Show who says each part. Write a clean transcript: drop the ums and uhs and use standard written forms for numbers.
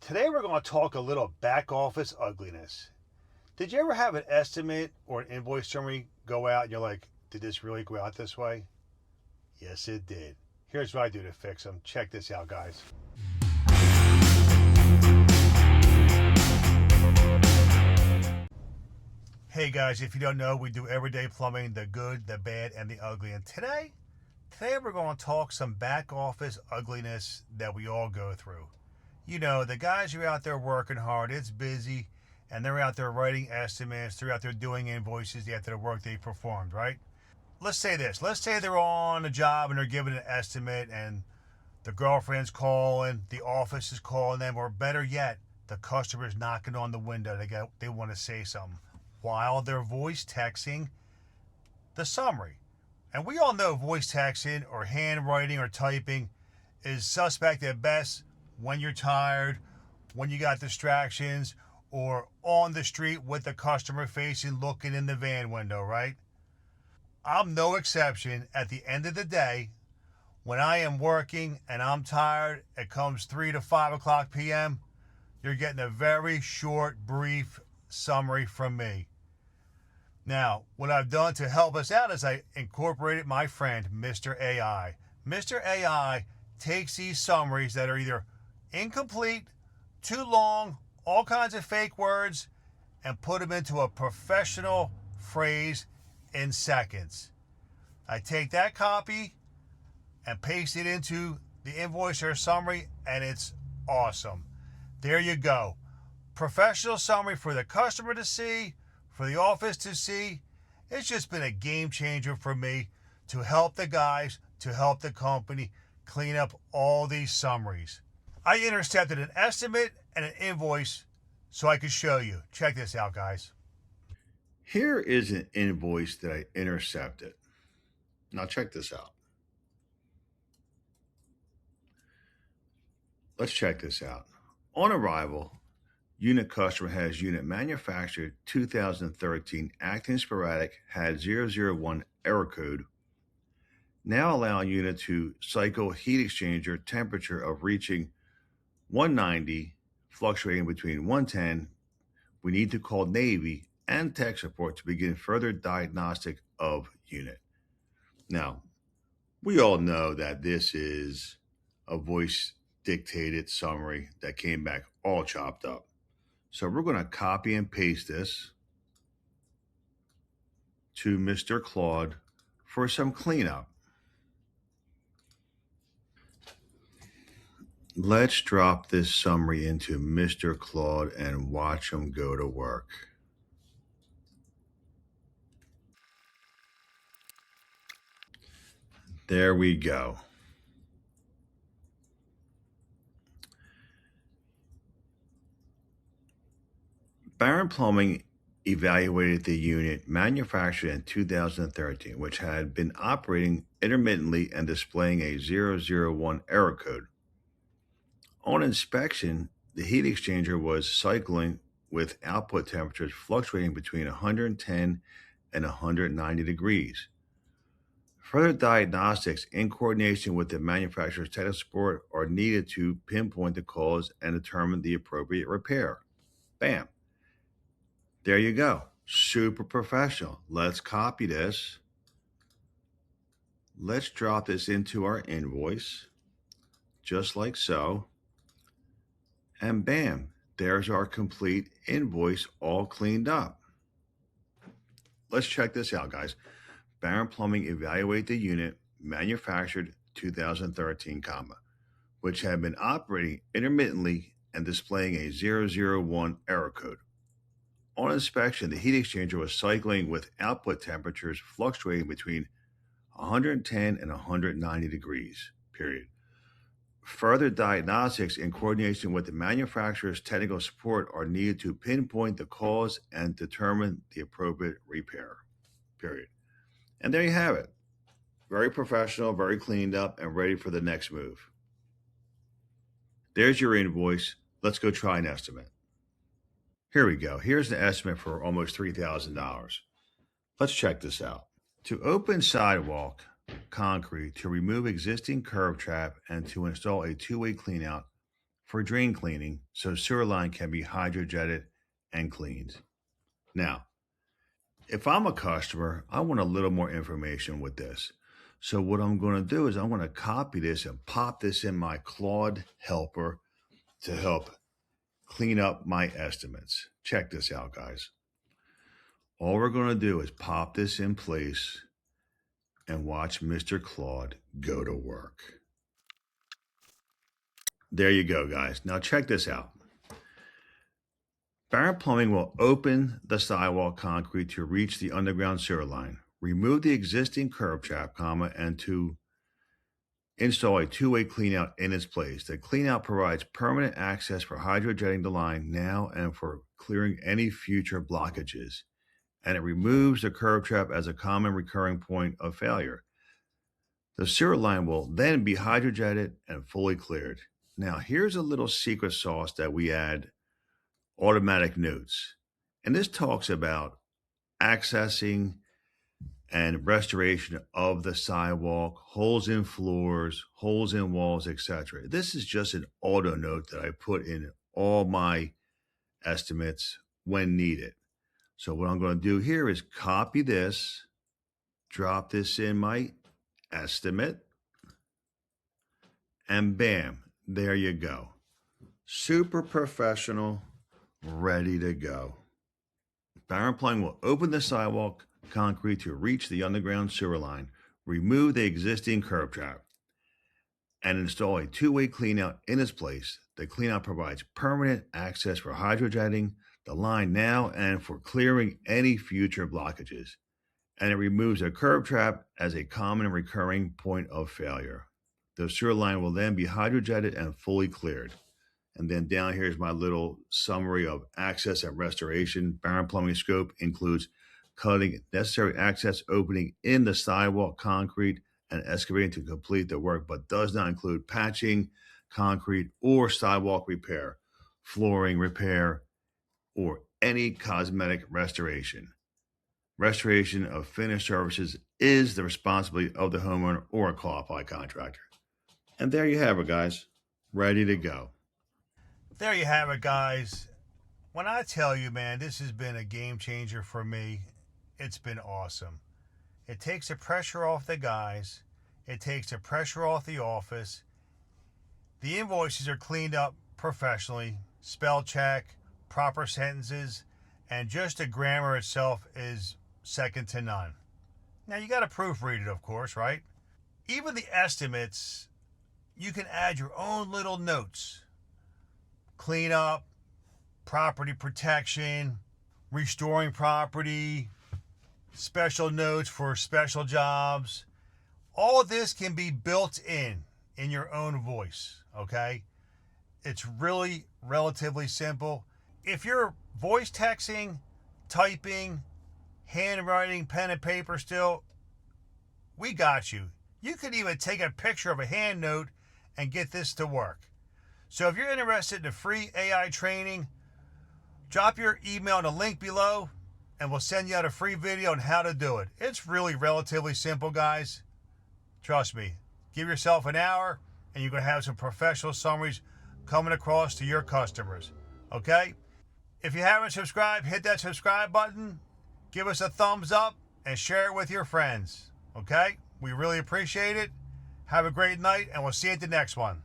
Speaker 1: Today we're going to talk a little back office ugliness. Did you ever have an estimate or an invoice summary go out and you're like, did this really go out this way? Yes, it did. Here's what I do to fix them. Check this out, guys. Hey guys, if you don't know, we do everyday plumbing, the good, the bad, and the ugly. And today we're going to talk some back office ugliness that we all go through. You know, the guys who are out there working hard, it's busy, and they're out there writing estimates, they're out there doing invoices after the work they performed, right? Let's say this. Let's say they're on a job and they're giving an estimate and the girlfriend's calling, the office is calling them, or better yet, the customer's knocking on the window. They want to say something while they're voice texting the summary. And we all know voice texting or handwriting or typing is suspect at best when you're tired, when you got distractions, or on the street with the customer facing looking in the van window, right? I'm no exception. At the end of the day, when I am working and I'm tired, it comes 3 to 5 o'clock p.m., you're getting a very short, brief summary from me. Now, what I've done to help us out is I incorporated my friend, Mr. AI. Mr. AI takes these summaries that are either incomplete, too long, all kinds of fake words, and put them into a professional phrase in seconds. I take that copy and paste it into the invoice or summary, and it's awesome. There you go. Professional summary for the customer to see, for the office to see. It's just been a game changer for me to help the guys, to help the company clean up all these summaries. I intercepted an estimate and an invoice so I could show you. Check this out, guys.
Speaker 2: Here is an invoice that I intercepted. Now check this out. Let's check this out. On arrival, unit customer has unit manufactured 2013 acting sporadic had 001 error code. Now allowing unit to cycle heat exchanger temperature of reaching 190, fluctuating between 110. We need to call Navy and tech support to begin further diagnostic of unit. Now, we all know that this is a voice dictated summary that came back all chopped up. So we're going to copy and paste this to Mr. Claude for some cleanup. Let's drop this summary into Mr. Claude and watch him go to work. There we go. Barron Plumbing evaluated the unit manufactured in 2013, which had been operating intermittently and displaying a 001 error code. On inspection, the heat exchanger was cycling with output temperatures fluctuating between 110 and 190 degrees. Further diagnostics in coordination with the manufacturer's technical support are needed to pinpoint the cause and determine the appropriate repair. Bam. There you go. Super professional. Let's copy this. Let's drop this into our invoice, just like so. And bam, there's our complete invoice all cleaned up. Let's check this out, guys. Barron Plumbing evaluate the unit manufactured 2013, which had been operating intermittently and displaying a 001 error code. On inspection, the heat exchanger was cycling with output temperatures fluctuating between 110 and 190 degrees, period. Further diagnostics in coordination with the manufacturer's technical support are needed to pinpoint the cause and determine the appropriate repair, period. And there you have it. Very professional, very cleaned up, and ready for the next move. There's your invoice. Let's go try an estimate. Here we go. Here's the estimate for almost $3,000. Let's check this out. To open sidewalk, concrete, to remove existing curb trap, and to install a two-way cleanout for drain cleaning so sewer line can be hydrojetted and cleaned. Now, if I'm a customer, I want a little more information with this. So what I'm going to do is I'm going to copy this and pop this in my Claude helper to help clean up my estimates. Check this out, guys. All we're going to do is pop this in place and watch Mr. Claude go to work. There you go, guys. Now check this out. Barron Plumbing will open the sidewalk concrete to reach the underground sewer line, remove the existing curb trap, and to install a two-way cleanout in its place. The cleanout provides permanent access for hydrojetting the line now and for clearing any future blockages. And it removes the curb trap as a common recurring point of failure. The sewer line will then be hydrojetted and fully cleared. Now, here's a little secret sauce that we add: automatic notes. And this talks about accessing and restoration of the sidewalk, holes in floors, holes in walls, etc. This is just an auto note that I put in all my estimates when needed. So what I'm going to do here is copy this, drop this in my estimate, and bam, there you go. Super professional, ready to go. Barron Plumbing will open the sidewalk concrete to reach the underground sewer line, remove the existing curb trap, and install a two-way cleanout in its place. The cleanout provides permanent access for hydrojetting the line now and for clearing any future blockages. And it removes a curb trap as a common and recurring point of failure. The sewer line will then be hydrojetted and fully cleared. And then down here is my little summary of access and restoration. Barron Plumbing scope includes cutting necessary access opening in the sidewalk concrete and excavating to complete the work, but does not include patching, concrete, or sidewalk repair, flooring repair, or any cosmetic restoration. Restoration of finished surfaces is the responsibility of the homeowner or a qualified contractor. And there you have it, guys. Ready to go.
Speaker 1: There you have it, guys. When I tell you, man, this has been a game changer for me. It's been awesome. It takes the pressure off the guys. It takes the pressure off the office. The invoices are cleaned up professionally. Spell check, proper sentences, and just the grammar itself is second to none. Now, you got to proofread it, of course, right? Even the estimates, you can add your own little notes. Clean up, property protection, restoring property, special notes for special jobs. All this can be built in your own voice, okay? It's really relatively simple. If you're voice texting, typing, handwriting, pen and paper still, we got you. You could even take a picture of a hand note and get this to work. So if you're interested in the free AI training, drop your email in the link below and we'll send you out a free video on how to do it. It's really relatively simple, guys. Trust me. Give yourself an hour and you're going to have some professional summaries coming across to your customers. Okay? If you haven't subscribed, hit that subscribe button, give us a thumbs up, and share it with your friends. Okay? We really appreciate it. Have a great night, and we'll see you at the next one.